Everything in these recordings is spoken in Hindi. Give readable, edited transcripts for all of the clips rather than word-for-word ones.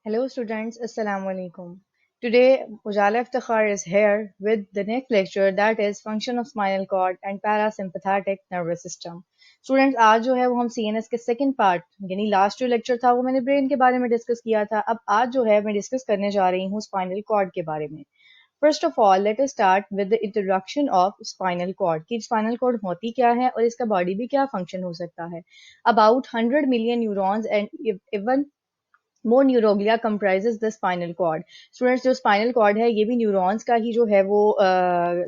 Hello students, Assalamu alaikum. Today Ujala Iftikhar is here with the next lecture that is function of spinal cord and parasympathetic nervous system. Students आज जो है वो हम CNS के second part यानी last जो lecture था वो मैंने brain के बारे में discuss किया था. अब आज जो है मैं discuss करने जा रही हूँ spinal cord के बारे में. First of all, let us start with the introduction of spinal cord. कि spinal cord होती क्या है और इसका body भी क्या function हो सकता है. About 100 million neurons and even more neuroglia comprises the spinal cord. Students जो स्पाइनल कॉर्ड है ये भी न्यूरॉन्स का ही जो है वो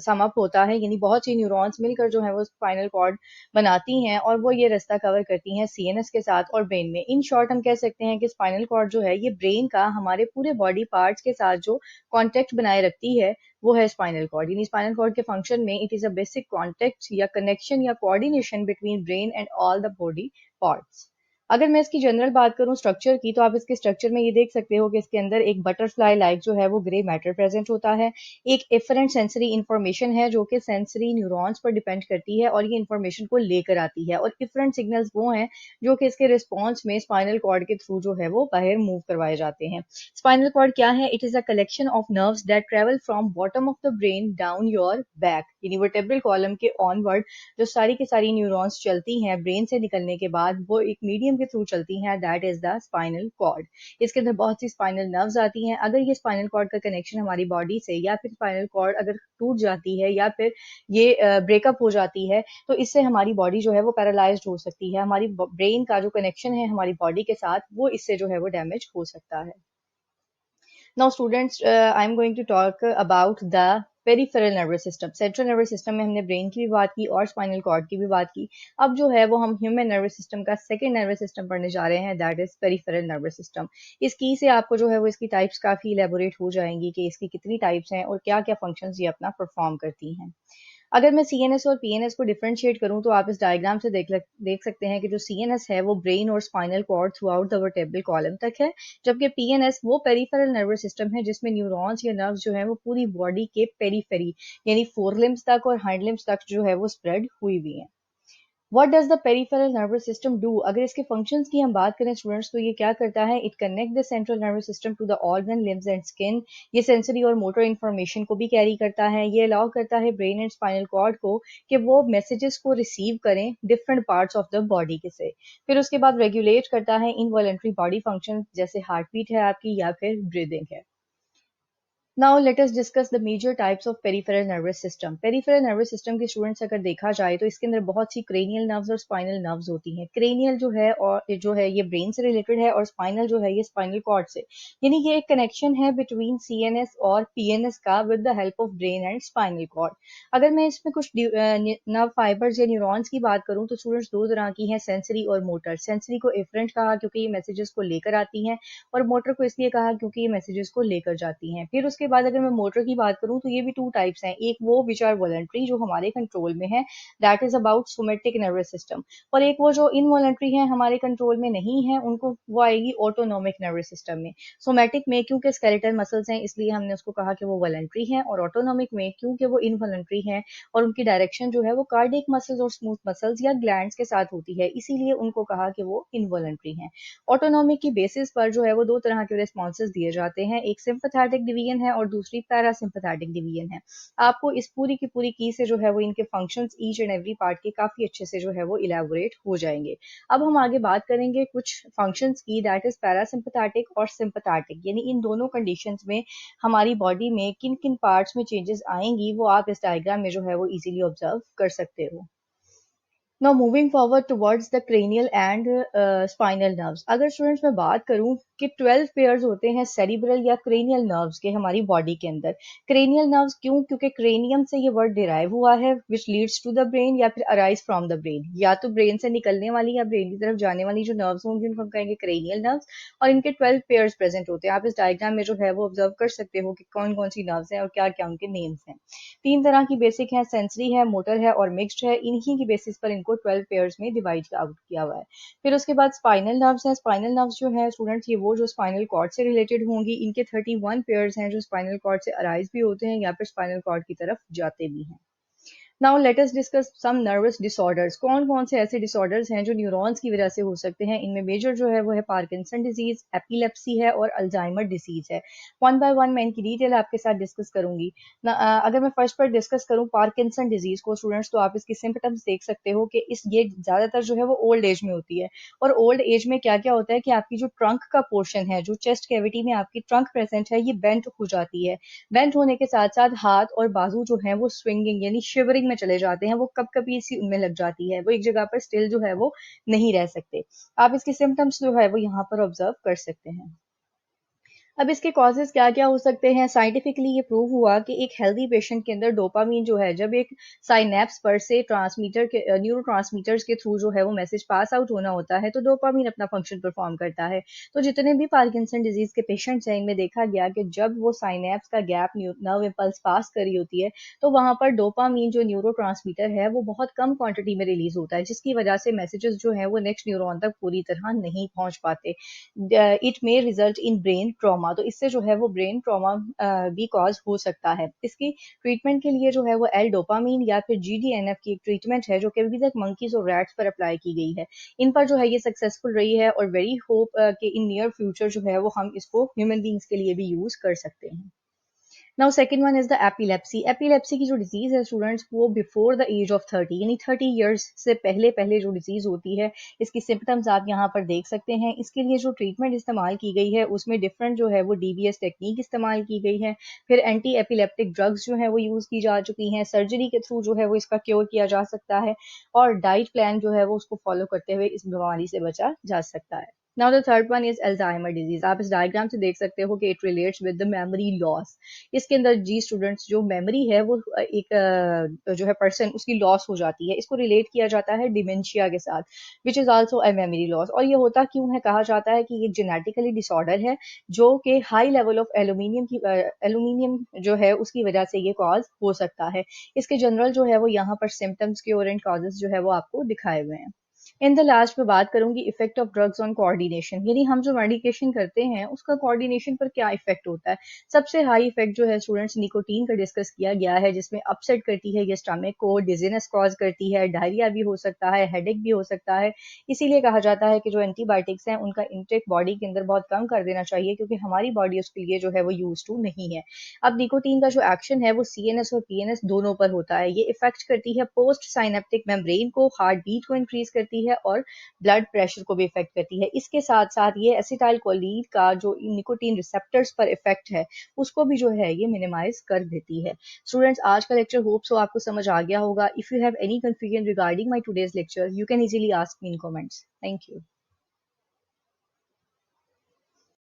सम अप होता है, यानी बहुत सी न्यूरॉन्स मिलकर जो है वो स्पाइनल कॉर्ड बनाती हैं और वो ये रास्ता कवर करती हैं सीएनएस के साथ और ब्रेन में. इन शॉर्ट हम कह सकते हैं कि स्पाइनल कॉर्ड जो है ये ब्रेन का हमारे पूरे बॉडी पार्ट्स के साथ जो कॉन्टेक्ट बनाए रखती है वो है स्पाइनल कॉर्ड. यानी स्पाइनल कॉर्ड के फंक्शन में it is a basic contact या कनेक्शन या coordination between brain and all the body parts. अगर मैं इसकी जनरल बात करूं स्ट्रक्चर की, तो आप इसके स्ट्रक्चर में ये देख सकते हो कि इसके अंदर एक बटरफ्लाई लाइक जो है वो ग्रे मैटर प्रेजेंट होता है. एक एफरेंट सेंसरी इंफॉर्मेशन है जो कि सेंसरी न्यूरॉन्स पर डिपेंड करती है और ये इंफॉर्मेशन को लेकर आती है, और इफरेंट सिग्नल्स वो हैं जो कि इसके रिस्पॉन्स में स्पाइनल कॉर्ड के थ्रू जो है वो बाहर मूव करवाए जाते हैं. स्पाइनल कॉर्ड क्या है? It is a collection of nerves that travel from bottom of the brain down your back, यानी वर्टेब्रल कॉलम के ऑनवर्ड जो सारी की सारी न्यूरॉन्स चलती हैं ब्रेन से निकलने के बाद वो एक मीडियम के थ्रू चलती हैं, that is the spinal cord. इसके अंदर बहुत सी स्पाइनल नर्व्स आती हैं. अगर ये स्पाइनल कॉर्ड का कनेक्शन हमारी बॉडी से या फिर स्पाइनल कॉर्ड अगर टूट जाती है या फिर ये ब्रेकअप हो जाती है तो इससे हमारी बॉडी जो है वो पैरालाइज्ड हो सकती है. हमारी ब्रेन का जो कनेक्शन है हमारी बॉडी के साथ वो इससे जो है वो डैमेज हो सकता है. Now, students, I'm going to talk about the peripheral nervous system. Central nervous system में हमने ब्रेन की भी बात की और स्पाइनल कॉर्ड की भी बात की. अब जो है वो हम ह्यूमन नर्वस सिस्टम का सेकंड नर्वस सिस्टम पढ़ने जा रहे हैं, that is peripheral nervous system. इसकी से आपको जो है वो इसकी टाइप्स काफी इलेबोरेट हो जाएंगी कि इसकी कितनी टाइप्स हैं और क्या क्या फंक्शंस ये अपना परफॉर्म करती हैं. अगर मैं सीएनएस और पीएनएस को डिफरेंशिएट करूं तो आप इस डायग्राम से देख सकते हैं कि जो सीएनएस है वो ब्रेन और spinal cord through out the vertebral column तक है, जबकि पीएनएस वो पेरिफेरल नर्वस सिस्टम है जिसमें न्यूरॉन्स या नर्व्स जो है वो पूरी बॉडी के पेरीफेरी यानी फोर लिम्स तक और हाइंड लिम्स तक जो है वो स्प्रेड हुई हुई है. What does the peripheral nervous system do? अगर इसके फंक्शंस की हम बात करें स्टूडेंट्स तो ये क्या करता है? It connect the central nervous system to the organ limbs and skin. ये सेंसरी और मोटर इंफॉर्मेशन को भी कैरी करता है. ये अलाउ करता है ब्रेन एंड स्पाइनल कॉर्ड को कि वो मैसेजेस को रिसीव करें different parts of the body के से. फिर उसके बाद रेगुलेट करता है इनवॉलंटरी बॉडी फंक्शन जैसे हार्ट बीट है आपकी या फिर ब्रीदिंग है. Now let us discuss the major types of peripheral nervous system. Peripheral nervous system के स्टूडेंट्स अगर देखा जाए तो इसके अंदर बहुत सी क्रेनियल नर्व्स और स्पाइनल नर्व्स होती हैं. क्रेनियल जो है और जो है ये ब्रेन से रिलेटेड है और स्पाइनल जो है ये स्पाइनल कॉर्ड से. यानी ये एक कनेक्शन है बिटवीन सीएनएस और पीएनएस का with the help of brain and spinal cord. अगर मैं इसमें कुछ नर्व फाइबर्स या न्यूरॉन्स की बात करूं तो स्टूडेंट्स दो तरह की हैं, सेंसरी और मोटर. सेंसरी को एफरेंट कहा क्योंकि ये मैसेजेस को लेकर आती हैं और मोटर को इसलिए कहा क्योंकि ये मैसेजेस को लेकर जाती हैं. फिर उसके बाद अगर मैं मोटर की बात करूं तो ये भी टू टाइप्स हैं. एक वो विच आर वॉलंटरी जो हमारे कंट्रोल में है, that is about somatic nervous system. और एक वो जो इनवॉलंटरी है हमारे कंट्रोल में नहीं है उनको वो आएगी ऑटोनोमिक नर्वस सिस्टम में. सोमेटिक में क्योंकि स्केलेटल मसल्स हैं इसलिए हमने उसको कहा कि वो वॉलंटरी हैं, और ऑटोनोमिक में क्योंकि वो इनवॉलंटरी हैं और उनकी डायरेक्शन जो है वो कार्डियक मसल्स और स्मूथ मसल्स या ग्लैंड्स के साथ होती है, इसीलिए उनको कहा कि वो इनवॉलंटरी हैं. ऑटोनॉमिक की बेसिस पर जो है वो दो तरह के रिस्पॉन्सेज दिए जाते हैं, एक सिंपैथेटिक डिवीजन है और दूसरी पैरासिम्पैथेटिक डिवीजन है. आपको इस पूरी की पूरी की से जो है वो इनके functions each and every part के काफी अच्छे से जो है वो इलेबोरेट हो जाएंगे. अब हम आगे बात करेंगे कुछ फंक्शंस की, दैट इज पैरासिम्पैथेटिक और सिंपैथेटिक. यानी इन दोनों कंडीशंस में हमारी बॉडी में किन किन पार्ट्स में चेंजेस आएंगी वो आप इस डायग्राम में जो है वो इजीली ऑब्जर्व कर सकते हो. Now moving forward towards the cranial and spinal nerves. अगर स्टूडेंट्स मैं बात करूं कि 12 पेयर्स होते हैं सेरिब्रल या क्रेनियल नर्व्स के हमारी बॉडी के अंदर. क्रेनियल नर्व्स क्यों? क्योंकि क्रेनियम से ये वर्ड डिराइव हुआ है which leads to the brain या फिर अराइज फ्रॉम द ब्रेन. या तो ब्रेन से निकलने वाली या ब्रेन की तरफ जाने वाली जो नर्व्स होंगी उनको हम कहेंगे क्रेनियल नर्व्स, और इनके 12 पेयर्स प्रेजेंट होते हैं. आप इस डायग्राम में जो है वो ऑब्जर्व कर सकते हो कि कौन कौन सी नर्व्स हैं और क्या क्या उनके नेम्स हैं. तीन तरह की बेसिक है, सेंसरी है, मोटर है और मिक्स्ड है. इन्हीं की बेसिस पर इनको 12 पेयर्स में डिवाइड आउट किया हुआ है. फिर उसके बाद स्पाइनल नर्व्स हैं. स्पाइनल नर्व्स जो है स्टूडेंट्स ये वो जो स्पाइनल कॉर्ड से रिलेटेड होंगी. इनके 31 पेयर्स हैं जो स्पाइनल कॉर्ड से अराइज भी होते हैं या फिर स्पाइनल कॉर्ड की तरफ जाते भी हैं. Now let us discuss some nervous disorders. कौन कौन से ऐसे डिसऑर्डर्स हैं जो न्यूरॉन्स की वजह से हो सकते हैं? इनमें मेजर जो है वो है पार्किंसन डिजीज, एपिलेप्सी है और अल्जाइमर डिसीज है। वन बाय वन मैं इनकी डिटेल आपके साथ डिस्कस करूंगी अगर मैं फर्स्ट पर डिस्कस करूं पार्किंसन डिजीज को स्टूडेंट्स, तो आप इसकी सिम्टम्स देख सकते हो कि इस ये ज्यादातर जो है वो ओल्ड एज में होती है। और ओल्ड एज में क्या क्या होता है कि आपकी जो ट्रंक का पोर्शन है, जो चेस्ट कैविटी में आपकी ट्रंक प्रेजेंट है, ये बेंट हो जाती है। बेंट होने के साथ साथ हाथ और बाजू जो है वो स्विंगिंग यानी शिवरिंग में चले जाते हैं, वो कब कभी सी उनमें लग जाती है, वो एक जगह पर स्टिल जो है वो नहीं रह सकते। आप इसके सिम्टम्स जो है वो यहाँ पर ऑब्जर्व कर सकते हैं। अब इसके कॉजेज क्या क्या हो सकते हैं? साइंटिफिकली ये प्रूव हुआ कि एक हेल्दी पेशेंट के अंदर डोपामीन जो है, जब एक साइनेप्स पर से ट्रांसमीटर के न्यूरो ट्रांसमीटर्स के थ्रू जो है वो मैसेज पास आउट होना होता है, तो डोपामीन अपना फंक्शन परफॉर्म करता है। तो जितने भी पार्किंसन डिजीज के पेशेंट्स हैं, इनमें देखा गया कि जब वो साइनेप्स का गैप नर्व इम्पल्स पास कर रही होती है, तो वहां पर डोपामीन जो न्यूरो ट्रांसमीटर है वो बहुत कम क्वांटिटी में रिलीज होता है, जिसकी वजह से मैसेजेस जो है वो नेक्स्ट न्यूरॉन तक पूरी तरह नहीं पहुंच पाते। It may result in brain trauma, तो इससे जो है वो ब्रेन ट्रॉमा भी कॉज हो सकता है। इसकी ट्रीटमेंट के लिए जो है वो एल डोपामीन या फिर जीडीएनएफ की एक ट्रीटमेंट है, जो कि अभी तक मंकीज और रैट्स पर अप्लाई की गई है। इन पर जो है ये सक्सेसफुल रही है और वेरी होप कि इन नियर फ्यूचर जो है वो हम इसको ह्यूमन बींग्स के लिए भी यूज कर सकते हैं। Now second one is the epilepsy. Epilepsy की जो डिजीज है स्टूडेंट्स, वो बिफोर द एज ऑफ 30 यानी 30 ईयर्स से पहले पहले जो डिजीज होती है, इसकी सिम्टम्स आप यहाँ पर देख सकते हैं। इसके लिए जो ट्रीटमेंट इस्तेमाल की गई है उसमें डिफरेंट जो है वो डीबीएस टेक्निक इस्तेमाल की गई है। फिर एंटी एपिलेप्टिक ड्रग्स जो है वो यूज की जा चुकी हैं। सर्जरी के थ्रू जो है वो इसका क्योर किया जा सकता है और डाइट प्लान जो है वो उसको फॉलो करते हुए इस बीमारी से बचा जा सकता है। Now the third one is Alzheimer disease. आप इस डायग्राम से देख सकते हो कि it relates with the memory loss. इसके अंदर जी स्टूडेंट्स, जो मेमोरी है वो एक जो है पर्सन उसकी लॉस हो जाती है, इसको रिलेट किया जाता है डिमेंशिया के साथ, which is also a memory loss. और ये होता क्यों है? कहा जाता है कि ये जेनेटिकली डिसऑर्डर है, जो कि हाई लेवल ऑफ एल्यूमिनियम जो है उसकी वजह से ये कॉज हो सकता है। इसके जनरल जो है वो यहाँ पर सिम्टम्स के और एंड कॉजेज जो है वो आपको दिखाए हुए हैं। इन द लास्ट में बात करूंगी effect of drugs on coordination, यानी हम जो मेडिकेशन करते हैं उसका कोऑर्डिनेशन पर क्या इफेक्ट होता है। सबसे हाई इफेक्ट जो है स्टूडेंट्स निकोटीन का डिस्कस किया गया है, जिसमें अपसेट करती है ये स्टमक को, डिजीनेस कॉज करती है, डायरिया भी हो सकता है, हेडेक भी हो सकता है। इसीलिए कहा जाता है कि जो एंटीबायोटिक्स हैं उनका इंटेक बॉडी के अंदर बहुत कम कर देना चाहिए, क्योंकि हमारी बॉडी उसके लिए जो है वो यूज टू नहीं है। अब निकोटीन का जो एक्शन है वो सीएनएस और पीएनएस दोनों पर होता है। ये इफेक्ट करती है पोस्ट साइनेप्टिक मेम्ब्रेन को, हार्ट बीट को इंक्रीज करती है और ब्लड प्रेशर को भी इफेक्ट करती है। इसके साथ साथ ये एसिटाइल कोलीन का जो निकोटीन रिसेप्टर्स पर इफेक्ट है उसको भी जो है ये मिनिमाइज कर देती है। स्टूडेंट्स, आज का लेक्चर होप सो आपको समझ आ गया होगा। If you have any confusion regarding my today's lecture, you can easily ask me in comments. Thank you.